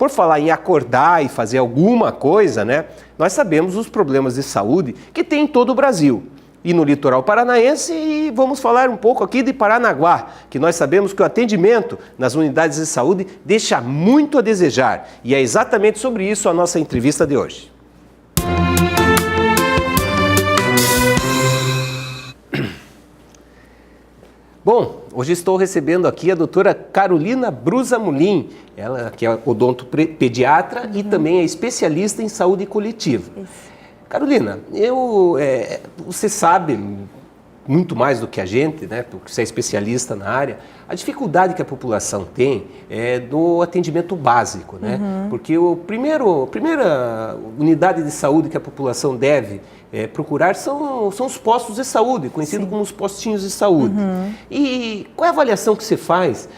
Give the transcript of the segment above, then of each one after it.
por falar em acordar e fazer alguma coisa, né? Nós sabemos os problemas de saúde que tem em todo o Brasil. E no litoral paranaense, e vamos falar um pouco aqui de Paranaguá, que nós sabemos que o atendimento nas unidades de saúde deixa muito a desejar. E é exatamente sobre isso a nossa entrevista de hoje. Bom, hoje estou recebendo aqui a doutora Carolina Brusamulin, ela que é odontopediatra e também é especialista em saúde coletiva. Isso. Carolina, você sabe muito mais do que a gente, né, porque você é especialista na área, a dificuldade que a população tem é do atendimento básico, né? Porque a primeira unidade de saúde que a população deve procurar são os postos de saúde, conhecidos como os postinhos de saúde. E qual é a avaliação que você faz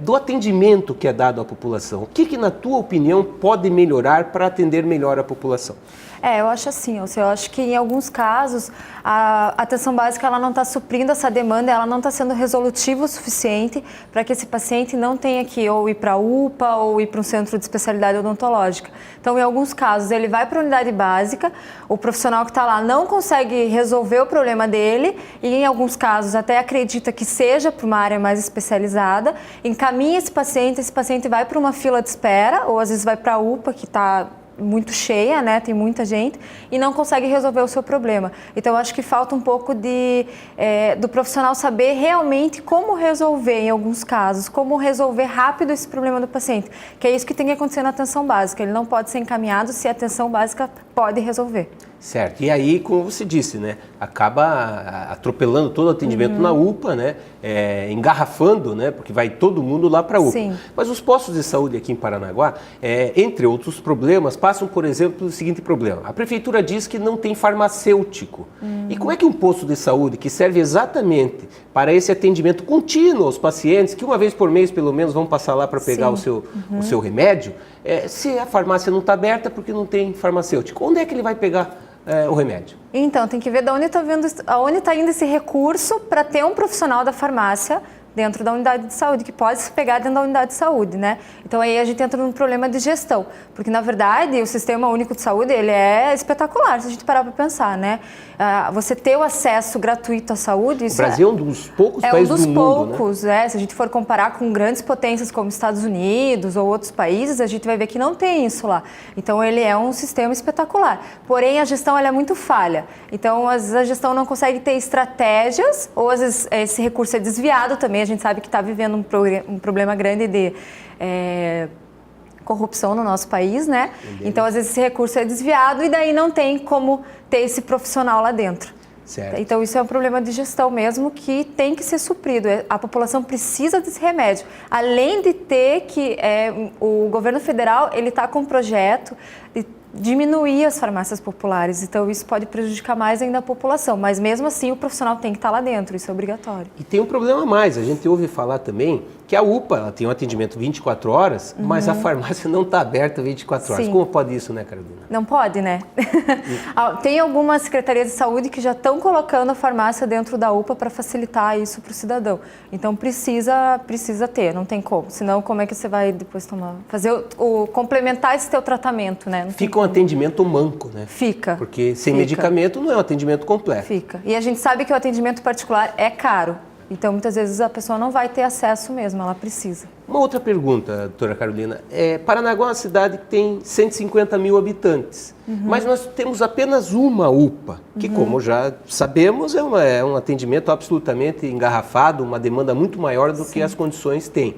do atendimento que é dado à população? O que na tua opinião, pode melhorar para atender melhor a população? Eu acho assim, eu acho que em alguns casos a atenção básica ela não está suprindo essa demanda, ela não está sendo resolutiva o suficiente para que esse paciente não tenha que ou ir para a UPA ou ir para um centro de especialidade odontológica. Então, em alguns casos, ele vai para a unidade básica, o profissional que está lá não consegue resolver o problema dele e, em alguns casos, até acredita que seja para uma área mais especializada, encaminha esse paciente vai para uma fila de espera ou às vezes vai para a UPA, que está muito cheia, né? Tem muita gente e não consegue resolver o seu problema. Então, eu acho que falta um pouco do profissional saber realmente como resolver, em alguns casos, como resolver rápido esse problema do paciente, que é isso que tem que acontecer na atenção básica. Ele não pode ser encaminhado se a atenção básica pode resolver. Certo. E aí, como você disse, né, acaba atropelando todo o atendimento na UPA, né, engarrafando, né, porque vai todo mundo lá para a UPA. Sim. Mas os postos de saúde aqui em Paranaguá, entre outros problemas, passam, por exemplo, pelo seguinte problema. A prefeitura diz que não tem farmacêutico. E como é que um posto de saúde que serve exatamente para esse atendimento contínuo aos pacientes, que uma vez por mês, pelo menos, vão passar lá para pegar o seu remédio, se a farmácia não está aberta porque não tem farmacêutico, onde é que ele vai pegar o remédio? Então, tem que ver de onde está indo esse recurso para ter um profissional da farmácia dentro da unidade de saúde, que pode se pegar dentro da unidade de saúde, né? Então aí a gente entra num problema de gestão, porque na verdade o Sistema Único de Saúde, ele é espetacular, se a gente parar para pensar, né? Você ter o acesso gratuito à saúde... O Brasil é um dos poucos países do mundo, É um dos poucos, né? Se a gente for comparar com grandes potências como Estados Unidos ou outros países, a gente vai ver que não tem isso lá. Então ele é um sistema espetacular, porém a gestão ela é muito falha. Então às vezes a gestão não consegue ter estratégias, ou às vezes esse recurso é desviado também. A gente sabe que está vivendo um problema grande de corrupção no nosso país, né? Então, às vezes, esse recurso é desviado e daí não tem como ter esse profissional lá dentro. Certo. Então, isso é um problema de gestão mesmo que tem que ser suprido. A população precisa desse remédio. Além de ter que o governo federal ele está com um projeto de diminuir as farmácias populares, então isso pode prejudicar mais ainda a população, mas mesmo assim o profissional tem que estar lá dentro, isso é obrigatório. E tem um problema a mais, a gente ouve falar também que a UPA ela tem um atendimento 24 horas, mas a farmácia não está aberta 24 horas. Sim. Como pode isso, né, Carolina? Não pode, né? Tem algumas secretarias de saúde que já estão colocando a farmácia dentro da UPA para facilitar isso para o cidadão. Então precisa ter, não tem como. Senão como é que você vai depois complementar esse teu tratamento, né? Fica um atendimento manco, né? Fica. Porque sem medicamento não é um atendimento completo. Fica. E a gente sabe que o atendimento particular é caro. Então, muitas vezes, a pessoa não vai ter acesso mesmo, ela precisa. Uma outra pergunta, doutora Carolina. Paranaguá é uma cidade que tem 150 mil habitantes, mas nós temos apenas uma UPA, que, como já sabemos, é um atendimento absolutamente engarrafado, uma demanda muito maior do que as condições têm.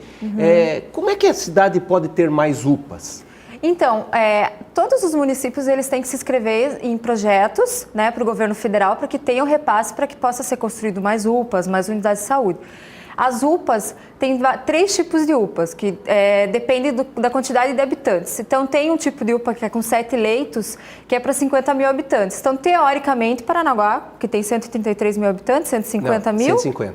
Como é que a cidade pode ter mais UPAs? Então, todos os municípios eles têm que se inscrever em projetos, né, para o governo federal para que tenham repasse para que possa ser construído mais UPAs, mais unidades de saúde. As UPAs, tem 3 tipos de UPAs, que depende da quantidade de habitantes. Então, tem um tipo de UPA que é com 7 leitos, que é para 50 mil habitantes. Então, teoricamente, Paranaguá, que tem 133 mil habitantes, 150 mil... 150.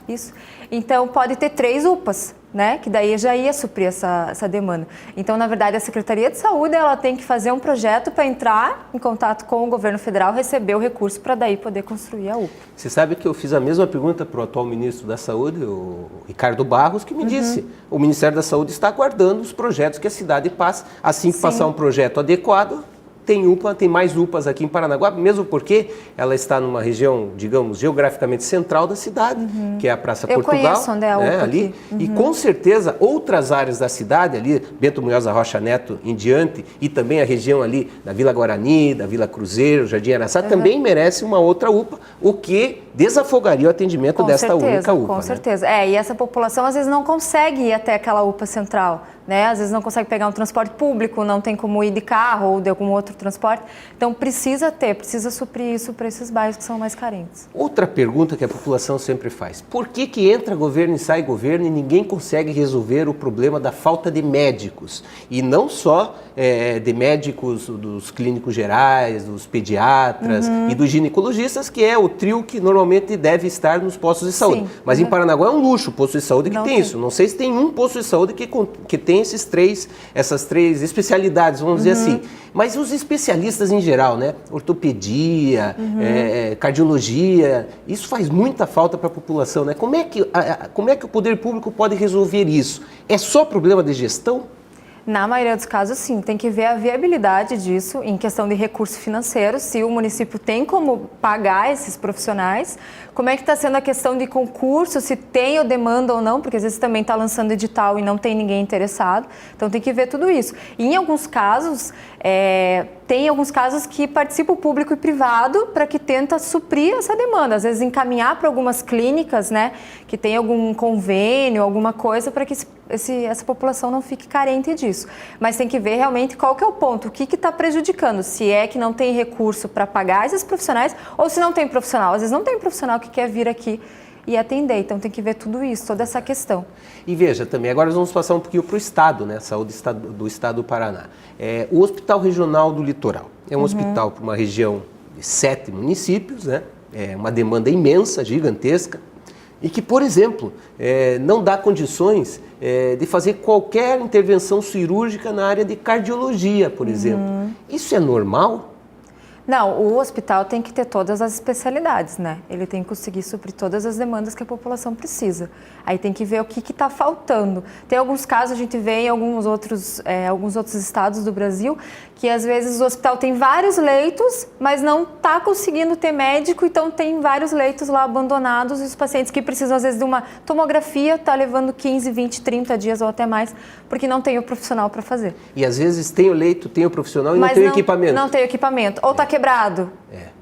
Isso. Então, pode ter 3 UPAs. né? Que daí já ia suprir essa demanda. Então, na verdade, a Secretaria de Saúde ela tem que fazer um projeto para entrar em contato com o governo federal, receber o recurso para daí poder construir a UPA. Você sabe que eu fiz a mesma pergunta para o atual ministro da Saúde, o Ricardo Barros, que me disse, o Ministério da Saúde está aguardando os projetos que a cidade passa. Assim que passar um projeto adequado, tem UPA, tem mais UPAs aqui em Paranaguá, mesmo porque ela está numa região, digamos, geograficamente central da cidade, que é a Praça Portugal. Eu conheço onde é a UPA ali. E com certeza outras áreas da cidade, ali, Bento Munhoz da Rocha Neto em diante, e também a região ali da Vila Guarani, da Vila Cruzeiro, Jardim Araçá, também merece uma outra UPA, o que desafogaria o atendimento desta única UPA. Com certeza. E essa população às vezes não consegue ir até aquela UPA central, né? Às vezes não consegue pegar um transporte público, não tem como ir de carro ou de algum outro transporte. Então precisa suprir isso para esses bairros que são mais carentes. Outra pergunta que a população sempre faz: por que entra governo e sai governo e ninguém consegue resolver o problema da falta de médicos? E não só de médicos dos clínicos gerais, dos pediatras e dos ginecologistas, que é o trio que normalmente deve estar nos postos de saúde. Sim. Mas em Paranaguá é um luxo o posto de saúde que tem isso. Não sei se tem um posto de saúde que tem essas três especialidades, vamos dizer assim. Mas os especialistas em geral, né? Ortopedia, cardiologia, isso faz muita falta para a população, né? Como é que o poder público pode resolver isso? É só problema de gestão? Na maioria dos casos, sim. Tem que ver a viabilidade disso em questão de recurso financeiro, se o município tem como pagar esses profissionais, como é que está sendo a questão de concurso, se tem ou demanda ou não, porque às vezes também está lançando edital e não tem ninguém interessado. Então tem que ver tudo isso. E em alguns casos, tem alguns casos que participa o público e privado para que tenta suprir essa demanda. Às vezes encaminhar para algumas clínicas, né, que tem algum convênio, alguma coisa para que essa população não fique carente disso. Mas tem que ver realmente qual que é o ponto, o que está prejudicando, se é que não tem recurso para pagar esses profissionais ou se não tem profissional. Às vezes não tem profissional que quer vir aqui e atender, então tem que ver tudo isso, toda essa questão. E veja também, agora nós vamos passar um pouquinho para o Estado, né, saúde do Estado do Paraná. O Hospital Regional do Litoral é um hospital para uma região de 7 municípios, né, uma demanda imensa, gigantesca, e que, por exemplo, não dá condições de fazer qualquer intervenção cirúrgica na área de cardiologia, por exemplo. Isso é normal? Não, o hospital tem que ter todas as especialidades, né? Ele tem que conseguir suprir todas as demandas que a população precisa. Aí tem que ver o que está faltando. Tem alguns casos, a gente vê em alguns outros estados do Brasil, que às vezes o hospital tem vários leitos, mas não está conseguindo ter médico, então tem vários leitos lá abandonados e os pacientes que precisam às vezes de uma tomografia está levando 15, 20, 30 dias ou até mais, porque não tem o profissional para fazer. E às vezes tem o leito, tem o profissional e não tem o equipamento. Não tem o equipamento. Ou está quebrado,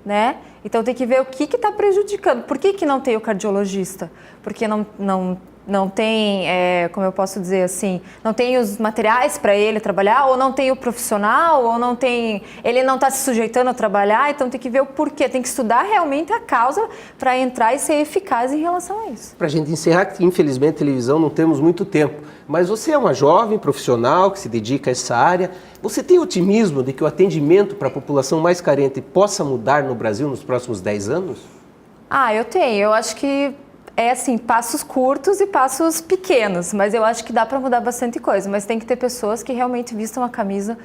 né? Então tem que ver o que está prejudicando. Por que não tem o cardiologista? Porque não tem, como eu posso dizer assim, não tem os materiais para ele trabalhar, ou não tem o profissional, ou não tem, ele não está se sujeitando a trabalhar, então tem que ver o porquê, tem que estudar realmente a causa para entrar e ser eficaz em relação a isso. Para a gente encerrar, que infelizmente televisão não temos muito tempo, mas você é uma jovem profissional que se dedica a essa área, você tem otimismo de que o atendimento para a população mais carente possa mudar no Brasil nos próximos 10 anos? Eu tenho, eu acho que assim, passos curtos e passos pequenos, mas eu acho que dá para mudar bastante coisa, mas tem que ter pessoas que realmente vistam a camisa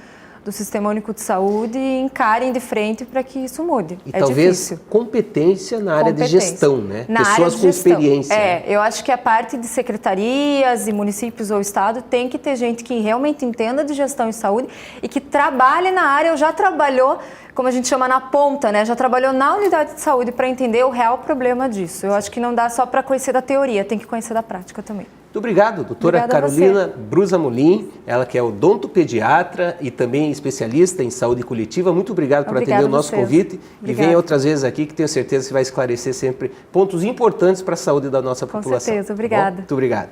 do Sistema Único de Saúde e encarem de frente para que isso mude. E talvez difícil. Competência na área de gestão, né? Pessoas com experiência. Eu acho que a parte de secretarias e municípios ou estado tem que ter gente que realmente entenda de gestão em saúde e que trabalhe na área, ou já trabalhou, como a gente chama, na ponta, né? Já trabalhou na unidade de saúde para entender o real problema disso. Eu acho que não dá só para conhecer da teoria, tem que conhecer da prática também. Muito obrigado, doutora Carolina Brusamolin, ela que é odontopediatra e também especialista em saúde coletiva. Muito obrigado por atender o nosso convite. E venha outras vezes aqui, que tenho certeza que vai esclarecer sempre pontos importantes para a saúde da nossa população. Com certeza, obrigada. Muito obrigado.